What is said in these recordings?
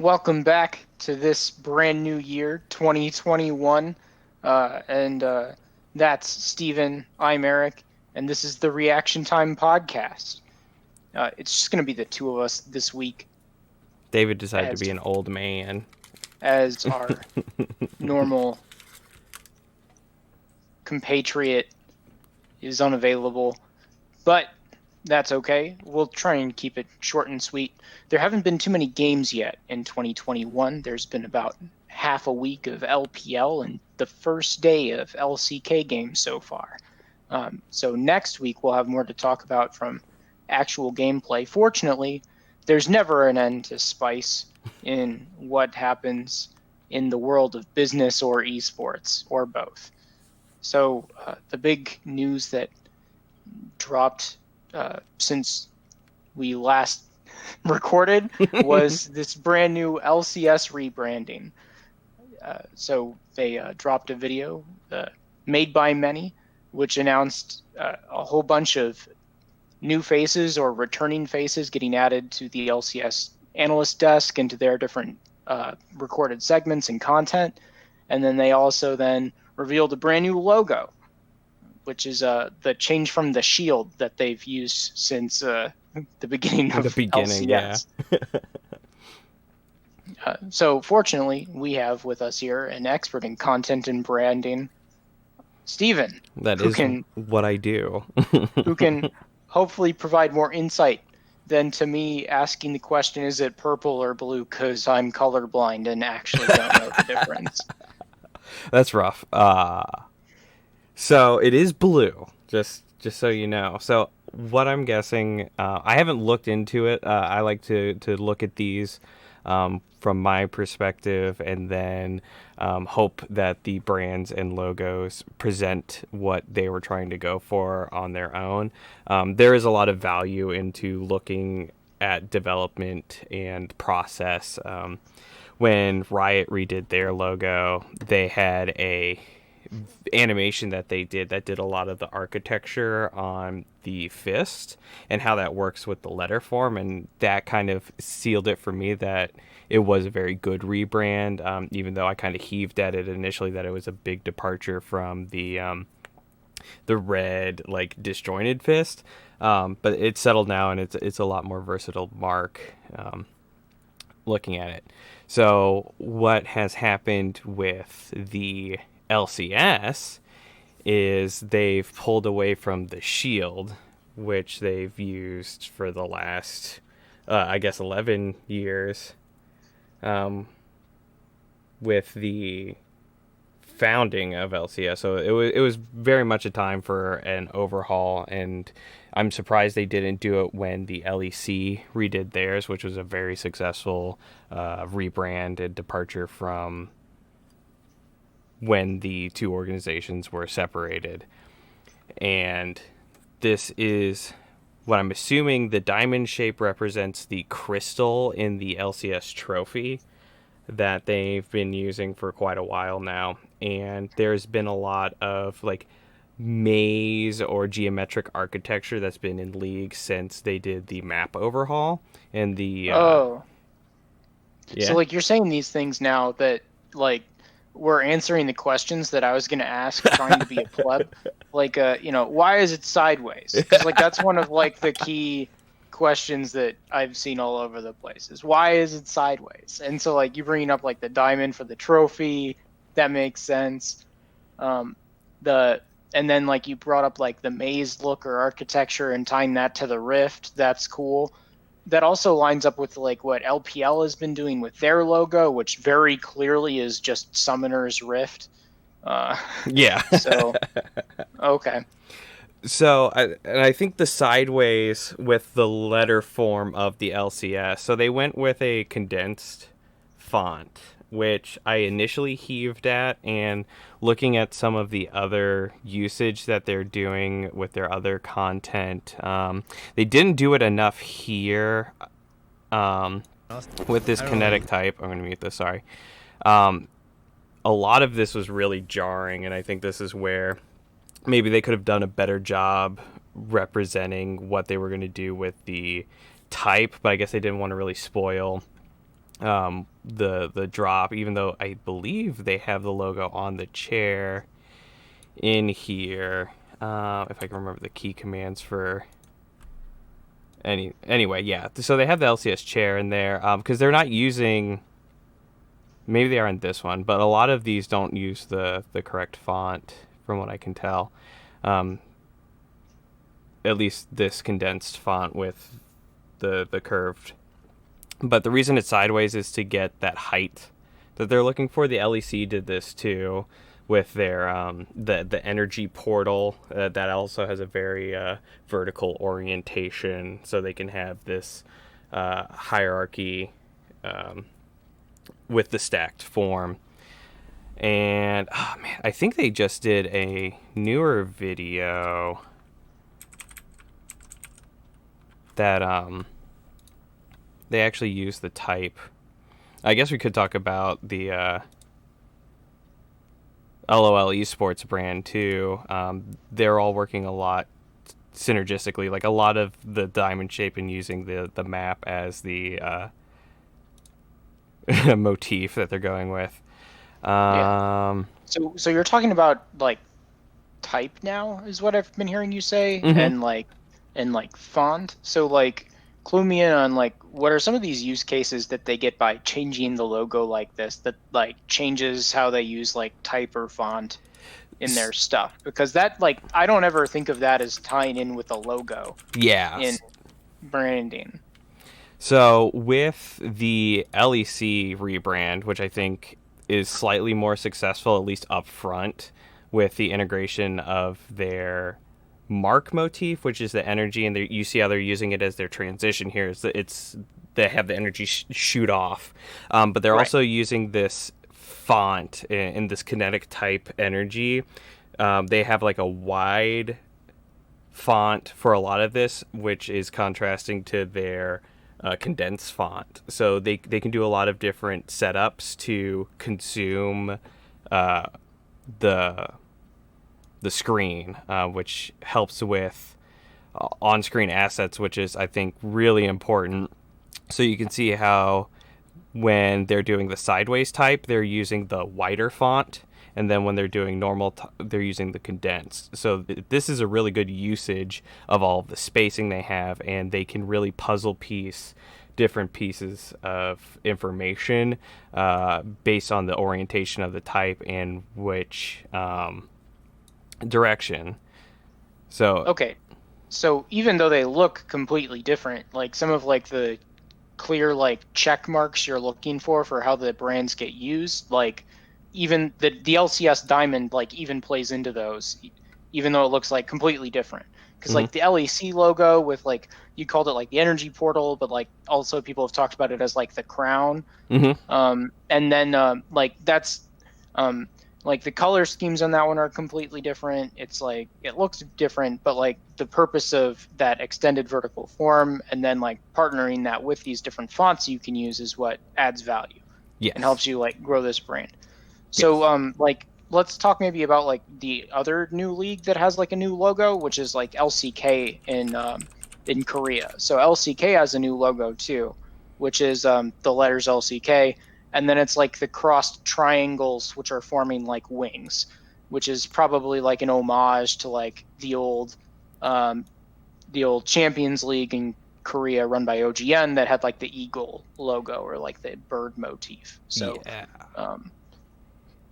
Welcome back to this brand new year, 2021. And that's Steven, I'm Eric, and this is the Reaction Time podcast. It's just going to be the two of us this week David decided to as, be an old man. as our normal compatriot is unavailable. But that's okay. We'll try and keep it short and sweet. There haven't been too many games yet in 2021. There's been about half a week of LPL and the first day of LCK games so far. So next week we'll have more to talk about from actual gameplay. Fortunately, there's never an end to spice in what happens in the world of business or esports, or both. So the big news that dropped since we last recorded was this brand new LCS rebranding. So they dropped a video made by many, which announced a whole bunch of new faces or returning faces getting added to the LCS analyst desk and to their different recorded segments and content. And then they also then revealed a brand new logo, which is the change from the shield that they've used since the beginning of LCS. Yeah. So fortunately, we have with us here an expert in content and branding, Steven. That is what I do. Who can hopefully provide more insight than to me asking the question, is it purple or blue? Because I'm colorblind and actually don't know the difference. That's rough. So it is blue, just so you know. So what I'm guessing, I haven't looked into it. I like to look at these from my perspective, and then hope that the brands and logos present what they were trying to go for on their own. There is a lot of value into looking at development and process. When Riot redid their logo, they had a animation that they did that did a lot of the architecture on the fist and how that works with the letter form, and that kind of sealed it for me that it was a very good rebrand, even though I kind of heaved at it initially that it was a big departure from the red, like, disjointed fist, but it's settled now, and it's a lot more versatile mark, looking at it. So what has happened with the LCS is they've pulled away from the shield, which they've used for the last, 11 years, with the founding of LCS. So it was very much a time for an overhaul, and I'm surprised they didn't do it when the LEC redid theirs, which was a very successful rebrand and departure from when the two organizations were separated. And this is what I'm assuming the diamond shape represents the crystal in the LCS trophy that they've been using for quite a while now. And there's been a lot of like maze or geometric architecture that's been in League since they did the map overhaul and the yeah. So like you're saying these things now that like we're answering the questions that I was going to ask trying to be a pleb. Like, why is it sideways? Because like that's one of like the key questions that I've seen all over the place is why is it sideways? And so like you bringing up like the diamond for the trophy, that makes sense. And then like you brought up like the maze look or architecture and tying that to the rift, that's cool. That also lines up with like what LPL has been doing with their logo, which very clearly is just Summoner's Rift. Yeah. So, okay. So I think the sideways with the letter form of the LCS. So they went with a condensed font, which I initially heaved at, and looking at some of the other usage that they're doing with their other content, they didn't do it enough here with this kinetic type. I'm going to mute this, sorry. A lot of this was really jarring, and I think this is where maybe they could have done a better job representing what they were going to do with the type, but I guess they didn't want to really spoil the drop, even though I believe they have the logo on the chair in here. If I can remember the key commands for anyway, yeah. So they have the LCS chair in there because they're not using. Maybe they are in this one, but a lot of these don't use the correct font, from what I can tell. At least this condensed font with the curved. But the reason it's sideways is to get that height that they're looking for. The LEC did this too with their the energy portal that also has a very vertical orientation, so they can have this hierarchy with the stacked form. And oh man, I think they just did a newer video that they actually use the type. I guess we could talk about the LOL Esports brand too. They're all working a lot synergistically, like a lot of the diamond shape and using the map as the motif that they're going with. Yeah. So you're talking about like type now, is what I've been hearing you say, Mm-hmm. and like font. So like clue me in on like what are some of these use cases that they get by changing the logo like this that like changes how they use like type or font in their stuff, because that like I don't ever think of that as tying in with the logo Yeah. in branding. So with the LEC rebrand, which I think is slightly more successful, at least up front, with the integration of their mark motif, which is the energy, and you see how they're using it as their transition here. It's they have the energy shoot off, but they're Right. also using this font in this kinetic type energy. They have like a wide font for a lot of this, which is contrasting to their condensed font. So they can do a lot of different setups to consume uh, the the screen, which helps with on-screen assets, which is I think really important. So you can see how when they're doing the sideways type, they're using the wider font, and then when they're doing normal, they're using the condensed. So this is a really good usage of all of the spacing they have, and they can really puzzle piece different pieces of information based on the orientation of the type and which direction. So Okay. So even though they look completely different, like some of like the clear like check marks you're looking for how the brands get used, like even the LCS diamond like even plays into those, even though it looks like completely different. Because mhm. like the LEC logo with like you called it like the energy portal, but like also people have talked about it as like the crown. Mhm. And then like that's um, like the color schemes on that one are completely different. It's like it looks different, but like the purpose of that extended vertical form and then like partnering that with these different fonts you can use is what adds value and Yes. helps you like grow this brand. So Yes. like let's talk maybe about like the other new league that has like a new logo, which is like LCK in Korea. So LCK has a new logo too, which is the letters LCK, and then it's like the crossed triangles which are forming like wings, which is probably like an homage to like um, the old Champions League in Korea run by OGN that had like the eagle logo or like the bird motif. Yeah. Um,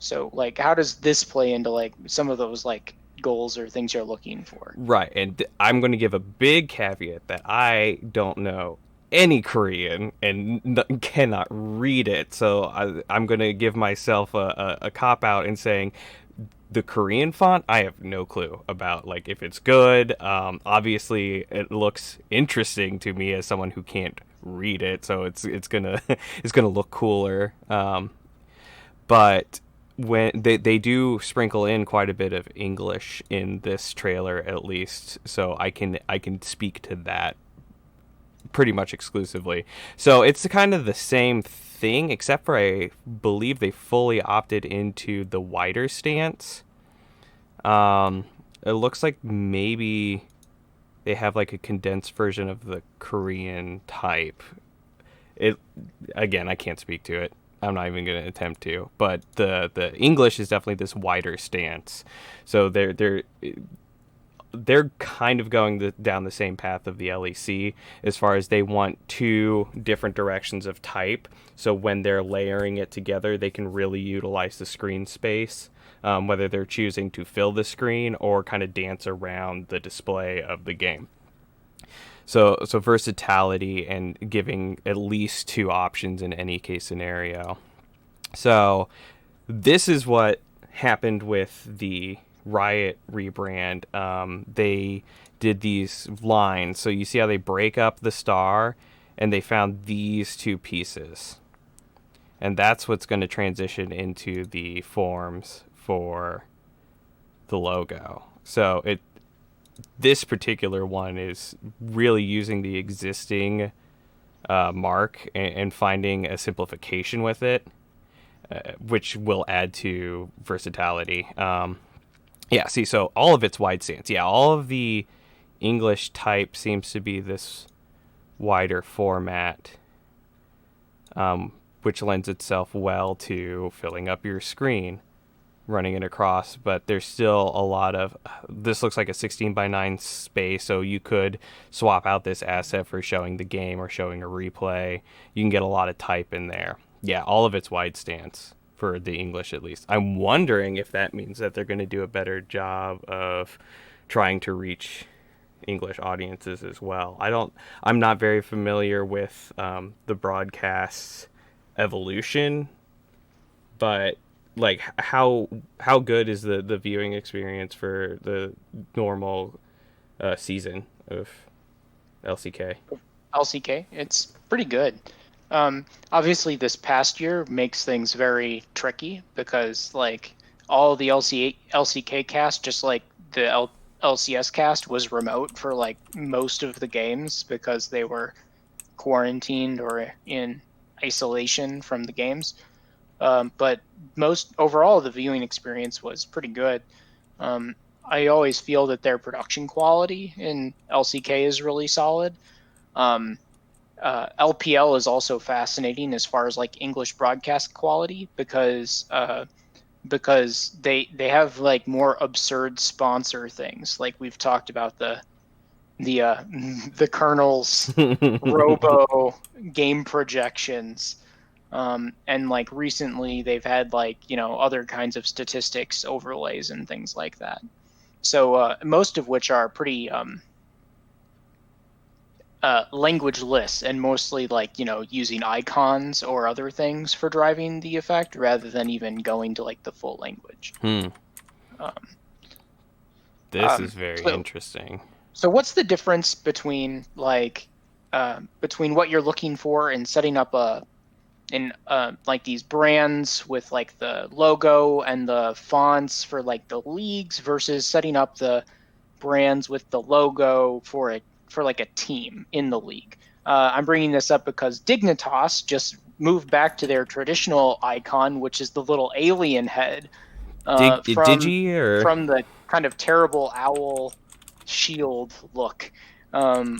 so like how does this play into like some of those like goals or things you're looking for? Right, and I'm going to give a big caveat that I don't know any Korean and cannot read it. So I'm going to give myself a cop out in saying the Korean font, I have no clue about. Like if it's good. Obviously, it looks interesting to me as someone who can't read it, so it's gonna it's gonna look cooler. But when they do sprinkle in quite a bit of English in this trailer, at least, so I can speak to that pretty much exclusively. So it's kind of the same thing, except for I believe they fully opted into the wider stance. It looks like maybe they have like a condensed version of the Korean type. it again, I can't speak to it. I'm not even going to attempt to. But the English is definitely this wider stance. So they're kind of going down the same path of the LEC as far as they want two different directions of type. So when they're layering it together, they can really utilize the screen space, whether they're choosing to fill the screen or kind of dance around the display of the game. So versatility and giving at least two options in any case scenario. So this is what happened with the Riot rebrand. They did these lines. So you see how they break up the star, and they found these two pieces. And that's what's going to transition into the forms for the logo. So this particular one is really using the existing mark and finding a simplification with it, which will add to versatility. Yeah, see, so all of it's wide stance. Yeah, all of the English type seems to be this wider format, which lends itself well to filling up your screen, running it across. But there's still a lot of... This looks like a 16:9 space, so you could swap out this asset for showing the game or showing a replay. You can get a lot of type in there. Yeah, all of it's wide stance. For the English, at least. I'm wondering if that means that they're going to do a better job of trying to reach English audiences as well. I'm not very familiar with the broadcast evolution, but like how good is the viewing experience for the normal season of LCK? LCK, it's pretty good. Obviously, this past year makes things very tricky because, like, all the LCK cast, just like the LCS cast, was remote for like most of the games because they were quarantined or in isolation from the games. But most overall, the viewing experience was pretty good. I always feel that their production quality in LCK is really solid. LPL is also fascinating as far as like English broadcast quality because they have like more absurd sponsor things. Like we've talked about the Colonel's Robo game projections, and like recently they've had like other kinds of statistics overlays and things like that. So most of which are pretty languageless and mostly like using icons or other things for driving the effect rather than even going to like the full language. This is very interesting. So what's the difference between like between what you're looking for in setting up like these brands with like the logo and the fonts for like the leagues versus setting up the brands with the logo for like a team in the league? I'm bringing this up because Dignitas just moved back to their traditional icon, which is the little alien head from the kind of terrible owl shield look,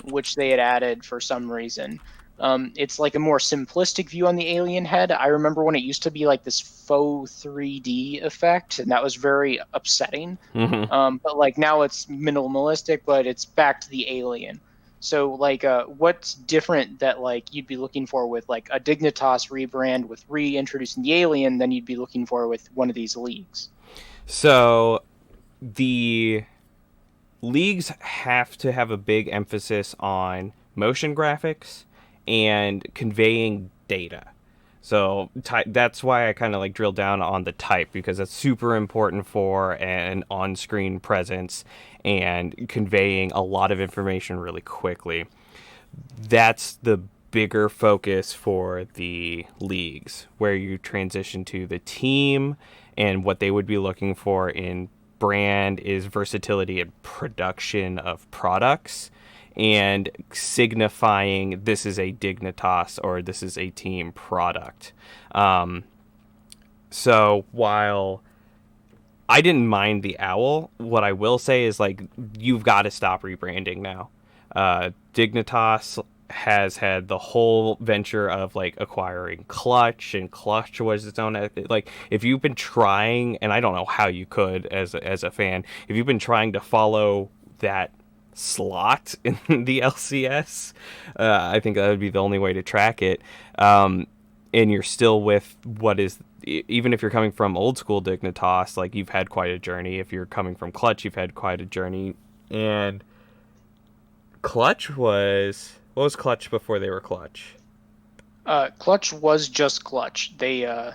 which they had added for some reason. It's like a more simplistic view on the alien head. I remember when it used to be like this faux 3D effect, and that was very upsetting. But like now it's minimalistic, but it's back to the alien. So like, what's different that like you'd be looking for with like a Dignitas rebrand with reintroducing the alien than you'd be looking for with one of these leagues? So the leagues have to have a big emphasis on motion graphics and conveying data. So that's why I kind of like drill down on the type, because that's super important for an on-screen presence and conveying a lot of information really quickly. That's the bigger focus for the leagues, where you transition to the team, and what they would be looking for in brand is versatility and production of products, and signifying this is a Dignitas or this is a team product. So while I didn't mind the owl, what I will say is like you've got to stop rebranding now. Dignitas has had the whole venture of like acquiring Clutch, and Clutch was its own, like, if you've been trying, and I don't know how you could as a fan, if you've been trying to follow that slot in the LCS, I think that would be the only way to track it. And you're still with what is, even if you're coming from old school Dignitas, like, you've had quite a journey. If you're coming from Clutch, you've had quite a journey. And Clutch was, what was Clutch before they were Clutch? Clutch was just Clutch. Clutch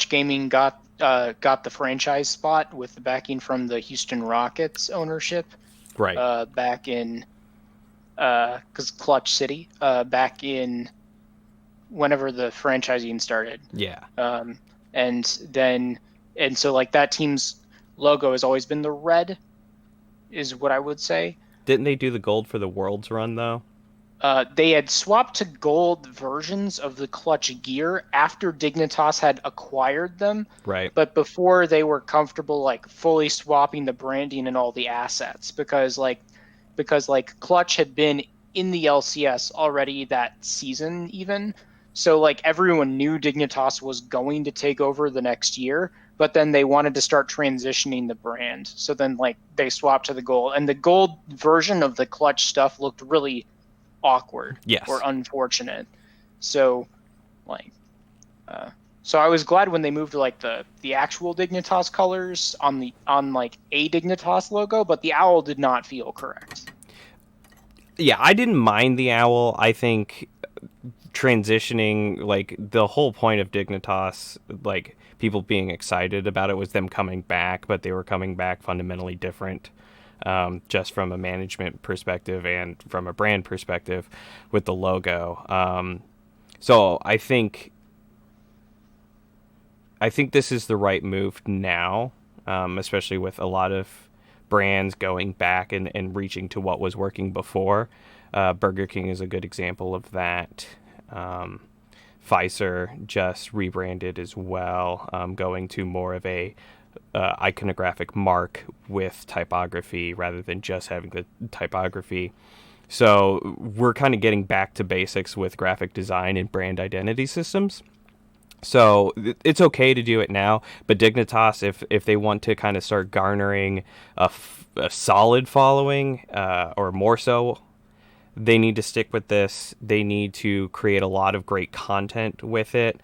Gaming got the franchise spot with the backing from the Houston Rockets ownership. Right. Back in, because Clutch City, back in whenever the franchising started. Yeah. And so like that team's logo has always been the red, is what I would say. Didn't they do the gold for the Worlds run though? They had swapped to gold versions of the Clutch gear after Dignitas had acquired them. Right. But before they were comfortable like fully swapping the branding and all the assets, because Clutch had been in the LCS already that season even. So like everyone knew Dignitas was going to take over the next year, but then they wanted to start transitioning the brand. So then like they swapped to the gold, and the gold version of the Clutch stuff looked really awkward. Yes. Or unfortunate. So like so I was glad when they moved to like the actual Dignitas colors on like a Dignitas logo, but the owl did not feel correct. Yeah, I didn't mind the owl. I think transitioning, like, the whole point of Dignitas, like, people being excited about it was them coming back, but they were coming back fundamentally different, just from a management perspective and from a brand perspective with the logo. So I think this is the right move now, especially with a lot of brands going back and reaching to what was working before. Burger King is a good example of that. Pfizer just rebranded as well, going to more of a iconographic mark with typography rather than just having the typography. So we're kind of getting back to basics with graphic design and brand identity systems. So it's okay to do it now, but Dignitas, if they want to kind of start garnering a solid following, or more so, they need to stick with this. They need to create a lot of great content with it,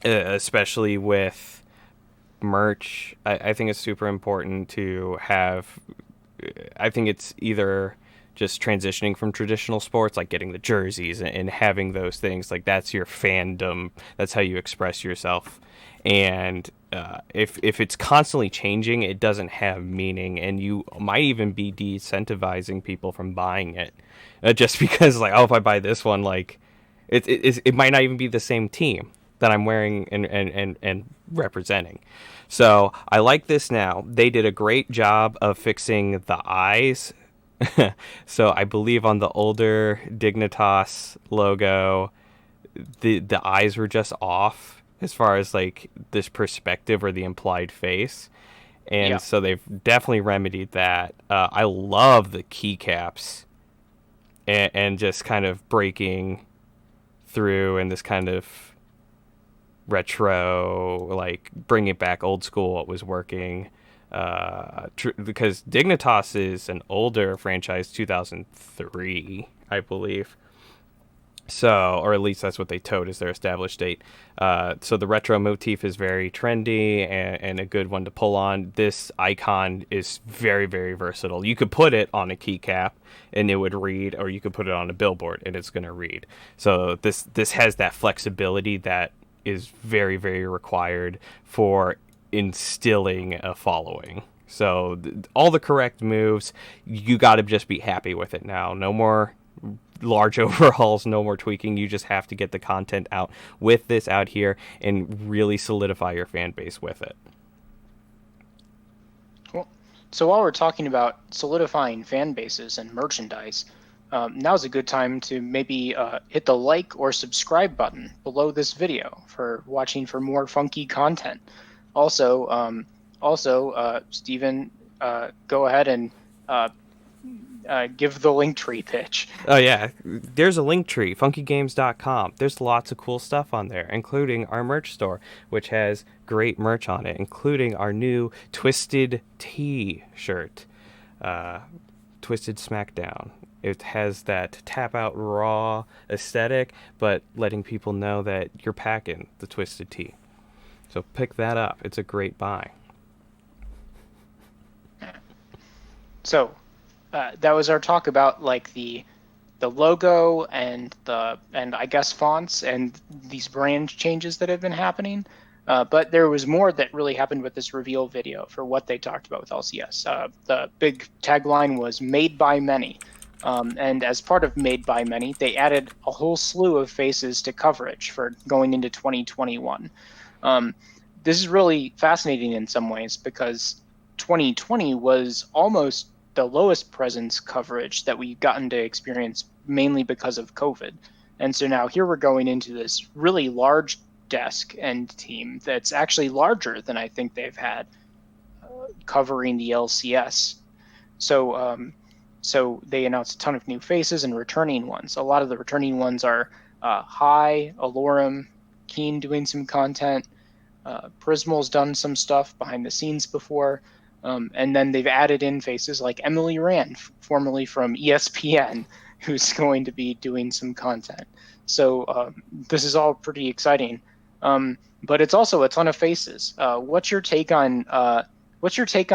especially with merch. I think it's super important to have. I think it's either just transitioning from traditional sports, like getting the jerseys and having those things, like that's your fandom, that's how you express yourself. And if it's constantly changing, it doesn't have meaning, and you might even be de-incentivizing people from buying it, just because, like, oh, if I buy this one, like, it might not even be the same team that I'm wearing and representing. So I like this now. They did a great job of fixing the eyes. So I believe on the older Dignitas logo, the eyes were just off as far as like this perspective or the implied face. And Yeah. so they've definitely remedied that. I love the keycaps and just kind of breaking through and this kind of retro, like bring it back old school, what was working. Because Dignitas is an older franchise, 2003, I believe. So, or at least that's what they told as their established date. So the retro motif is very trendy and a good one to pull on. This icon is very, very versatile. You could put it on a keycap and it would read, or you could put it on a billboard and it's going to read. So this has that flexibility that is very, very required for instilling a following. So all the correct moves, you got to just be happy with it now. No more large overhauls, no more tweaking. You just have to get the content out with this out here and really solidify your fan base with it. Cool. So while we're talking about solidifying fan bases and merchandise, now's a good time to maybe hit the like or subscribe button below this video for watching for more funky content. Also, Steven, go ahead and give the Linktree pitch. Oh yeah, there's a link tree, funkygames.com. There's lots of cool stuff on there, including our merch store, which has great merch on it, including our new Twisted Tea shirt, uh, Twisted Smackdown. It has that tap out raw aesthetic, but letting people know that you're packing the Twisted Tea. So pick that up. It's a great buy. So that was our talk about like the logo and I guess fonts and these brand changes that have been happening. But there was more that really happened with this reveal video for what they talked about with LCS. The big tagline was "Made by Many," and as part of "Made by Many," they added a whole slew of faces to coverage for going into 2021. This is really fascinating in some ways because 2020 was almost the lowest presence coverage that we've gotten to experience mainly because of COVID. And so now here we're going into this really large desk and team that's actually larger than I think they've had covering the LCS. So they announced a ton of new faces and returning ones. A lot of the returning ones are High, Alorum, Keen doing some content. Prismal's done some stuff behind the scenes before. And then they've added in faces like Emily Rand, formerly from ESPN, who's going to be doing some content. So this is all pretty exciting. But it's also a ton of faces. What's your take on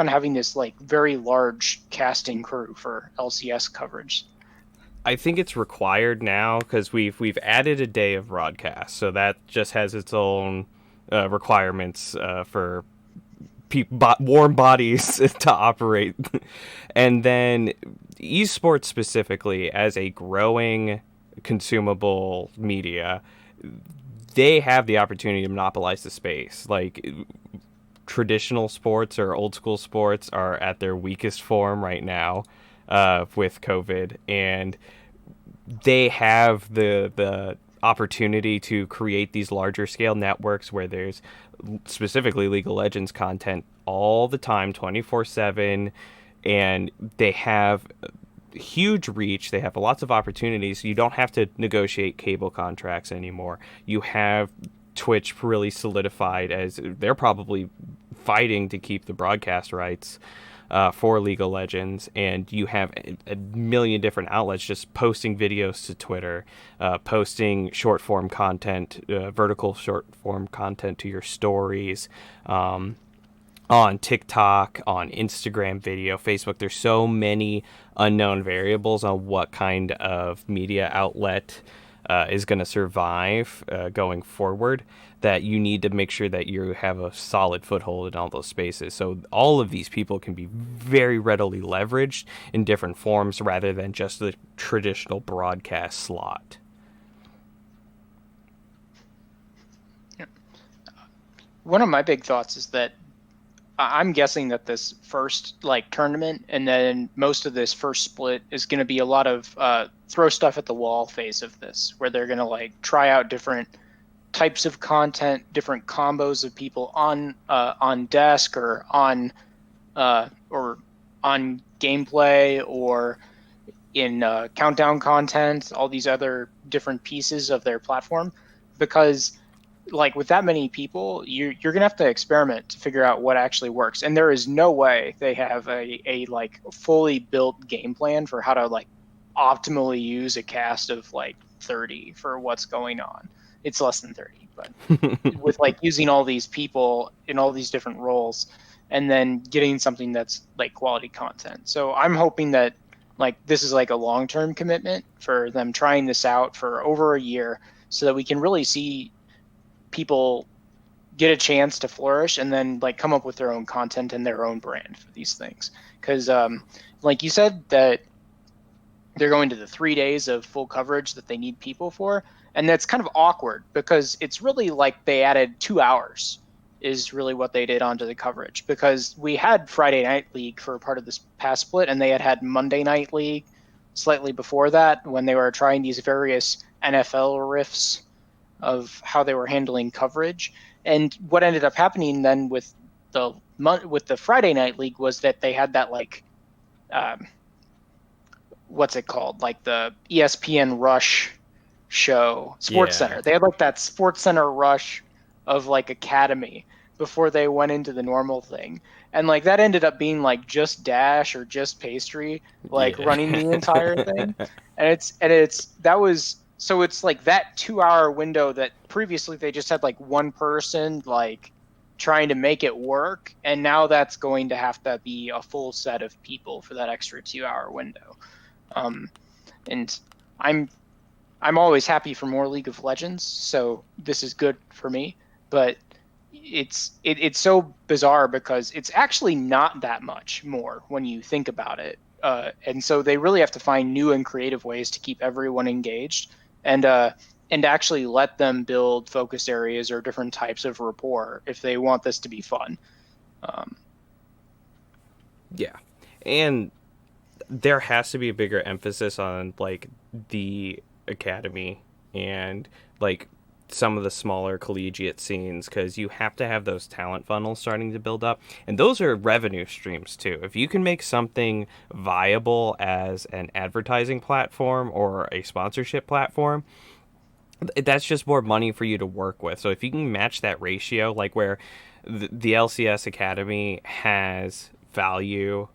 having this like very large casting crew for LCS coverage? I think it's required now because we've added a day of broadcast, so that just has its own requirements for warm bodies to operate. And then esports specifically, as a growing consumable media, they have the opportunity to monopolize the space. Like, traditional sports or old school sports are at their weakest form right now with COVID, and they have the opportunity to create these larger scale networks where there's specifically League of Legends content all the time, 24/7, and they have huge reach. They have lots of opportunities. You don't have to negotiate cable contracts anymore. You have Twitch really solidified as they're probably fighting to keep the broadcast rights for League of Legends, and you have a million different outlets just posting videos to Twitter, posting short form content, vertical short form content to your stories, on TikTok, on Instagram video, Facebook. There's so many unknown variables on what kind of media outlet is going to survive going forward, that you need to make sure that you have a solid foothold in all those spaces. So all of these people can be very readily leveraged in different forms rather than just the traditional broadcast slot. One of my big thoughts is that I'm guessing that this first like tournament and then most of this first split is going to be a lot of throw stuff at the wall phase of this, where they're going to like try out different types of content, different combos of people on desk or on gameplay or in countdown content, all these other different pieces of their platform, because like with that many people, you're gonna have to experiment to figure out what actually works. And there is no way they have a like fully built game plan for how to like optimally use a cast of like 30 for what's going on. It's less than 30, but with like using all these people in all these different roles and then getting something that's like quality content. So I'm hoping that like this is like a long-term commitment for them trying this out for over a year so that we can really see people get a chance to flourish and then like come up with their own content and their own brand for these things. Because like you said, that they're going to the 3 days of full coverage that they need people for, and that's kind of awkward because it's really like they added 2 hours is really what they did onto the coverage, because we had Friday Night League for part of this past split, and they had Monday Night League slightly before that when they were trying these various NFL riffs of how they were handling coverage. And what ended up happening then with the Friday Night League was that they had that like what's it called? Like the ESPN Rush show, Sports Yeah. Center. They had like that Sports Center Rush of like Academy before they went into the normal thing. And like that ended up being like just Dash or just Pastry, like Yeah. running the entire thing. And it's that was so it's like that 2 hour window that previously they just had like one person like trying to make it work, and now that's going to have to be a full set of people for that extra 2 hour window. um, and I'm I'm always happy for more League of Legends, so this is good for me. But it's so bizarre because it's actually not that much more when you think about it. And so they really have to find new and creative ways to keep everyone engaged, and uh, and actually let them build focus areas or different types of rapport if they want this to be fun. Um, Yeah. And there has to be a bigger emphasis on like the academy and like some of the smaller collegiate scenes, because you have to have those talent funnels starting to build up, and those are revenue streams too. If you can make something viable as an advertising platform or a sponsorship platform, that's just more money for you to work with. So if you can match that ratio, like where the LCS Academy has value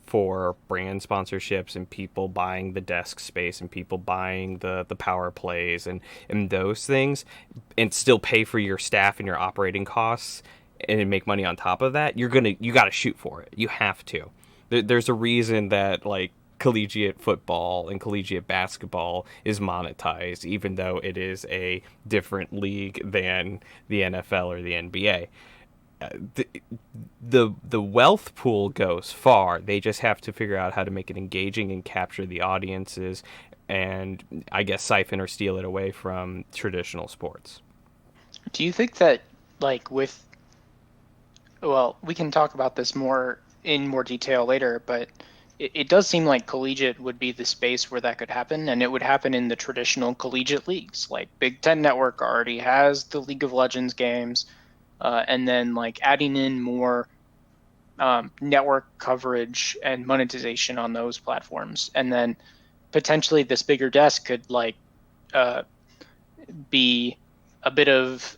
for brand sponsorships and people buying the desk space and people buying the power plays and those things, and still pay for your staff and your operating costs and make money on top of that, you got to shoot for it. You have to. There's a reason that like collegiate football and collegiate basketball is monetized, even though it is a different league than the NFL or the NBA. The, the wealth pool goes far. They just have to figure out how to make it engaging and capture the audiences, and I guess siphon or steal it away from traditional sports. do you think that like with well, we can talk about this more in more detail later, but it does seem like collegiate would be the space where that could happen, and it would happen in the traditional collegiate leagues. Like Big Ten Network already has the League of Legends games, and then like adding in more network coverage and monetization on those platforms, and then potentially this bigger desk could like uh, be a bit of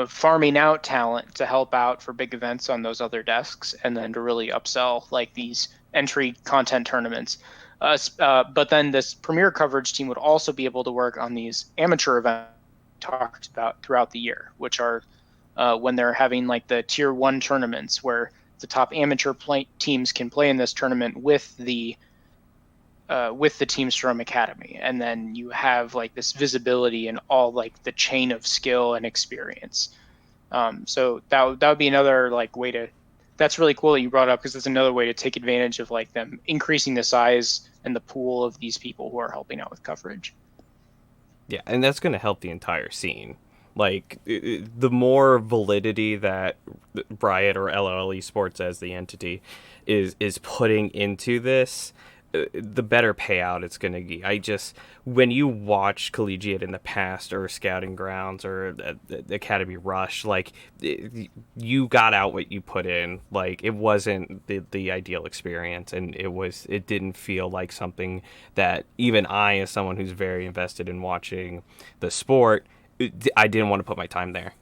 farming out talent to help out for big events on those other desks, and then to really upsell like these entry content tournaments. But then this premier coverage team would also be able to work on these amateur events talked about throughout the year, which are when they're having like the tier one tournaments where the top amateur teams can play in this tournament with the teams from Academy, and then you have like this visibility and all like the chain of skill and experience. So that would be another like way to. That's really cool that you brought up, because it's another way to take advantage of like them increasing the size and the pool of these people who are helping out with coverage. Yeah, and that's going to help the entire scene. Like the more validity that Riot or LOL Esports as the entity is putting into this, the better payout it's going to be. I just, when you watch collegiate in the past or scouting grounds or Academy Rush, like you got out what you put in. Like it wasn't the ideal experience, and it didn't feel like something that even I, as someone who's very invested in watching the sport, I didn't want to put my time there.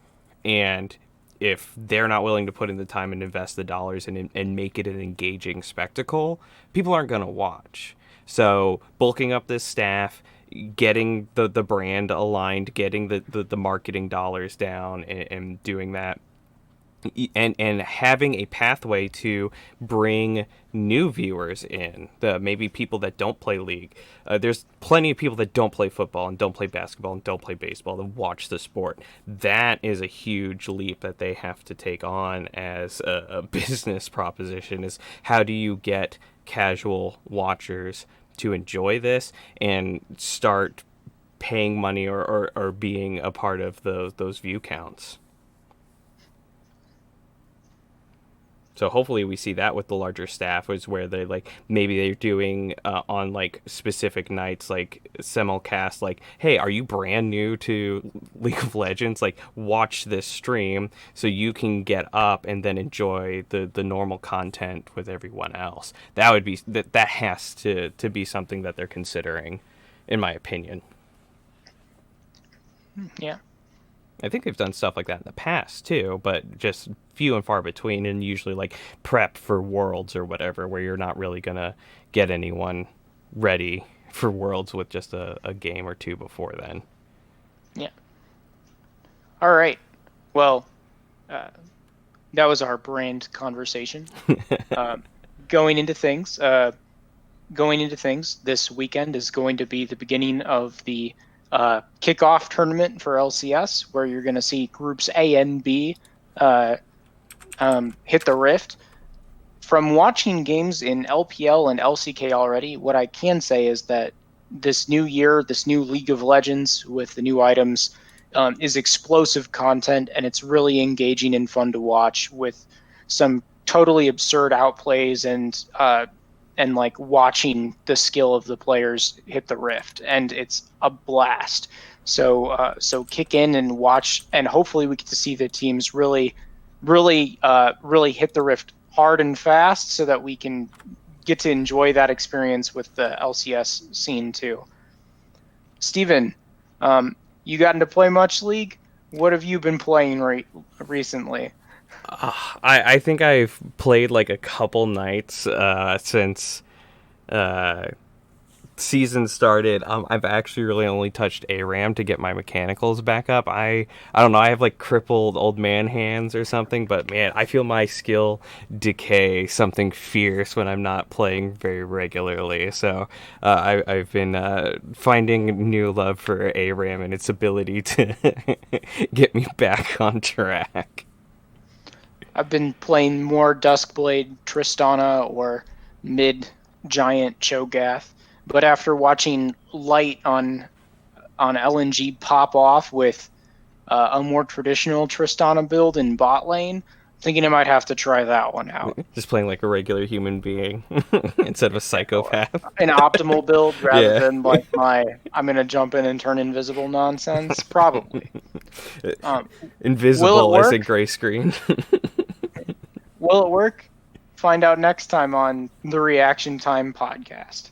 And if they're not willing to put in the time and invest the dollars and make it an engaging spectacle, people aren't going to watch. So bulking up this staff, getting the brand aligned, getting the marketing dollars down, and doing that, and having a pathway to bring new viewers in, the maybe people that don't play League. There's plenty of people that don't play football and don't play basketball and don't play baseball that watch the sport. That is a huge leap that they have to take on as a business proposition, is how do you get casual watchers to enjoy this and start paying money or being a part of those view counts. So hopefully we see that with the larger staff, is where they like maybe they're doing on like specific nights like simulcast, like, hey, are you brand new to League of Legends? Like, watch this stream so you can get up and then enjoy the normal content with everyone else. That would be that has to be something that they're considering, in my opinion. Yeah. I think they've done stuff like that in the past too, but just few and far between, and usually like prep for Worlds or whatever, where you're not really gonna get anyone ready for Worlds with just a game or two before then. Yeah. All right. Well, that was our brand conversation. Going into things, this weekend is going to be the beginning of the kickoff tournament for LCS, where you're going to see groups A and B hit the rift. From watching games in LPL and LCK already, what I can say is that this new year, this new League of Legends with the new items, is explosive content, and it's really engaging and fun to watch, with some totally absurd outplays and like watching the skill of the players hit the rift, and it's a blast. So kick in and watch, and hopefully we get to see the teams really hit the rift hard and fast, so that we can get to enjoy that experience with the LCS scene too. Steven, you gotten to play much League? What have you been playing recently? I think I've played like a couple nights since season started. I've actually really only touched ARAM to get my mechanicals back up. I don't know, I have like crippled old man hands or something, but man, I feel my skill decay something fierce when I'm not playing very regularly. So I've been finding new love for ARAM and its ability to get me back on track. I've been playing more Duskblade Tristana or mid Giant Cho'Gath, but after watching Light on LNG pop off with a more traditional Tristana build in bot lane, thinking I might have to try that one out. Just playing like a regular human being instead of a psychopath. An optimal build rather than like I'm going to jump in and turn invisible nonsense? Probably. Invisible as a gray screen. Will it work? Find out next time on the Reaction Time podcast.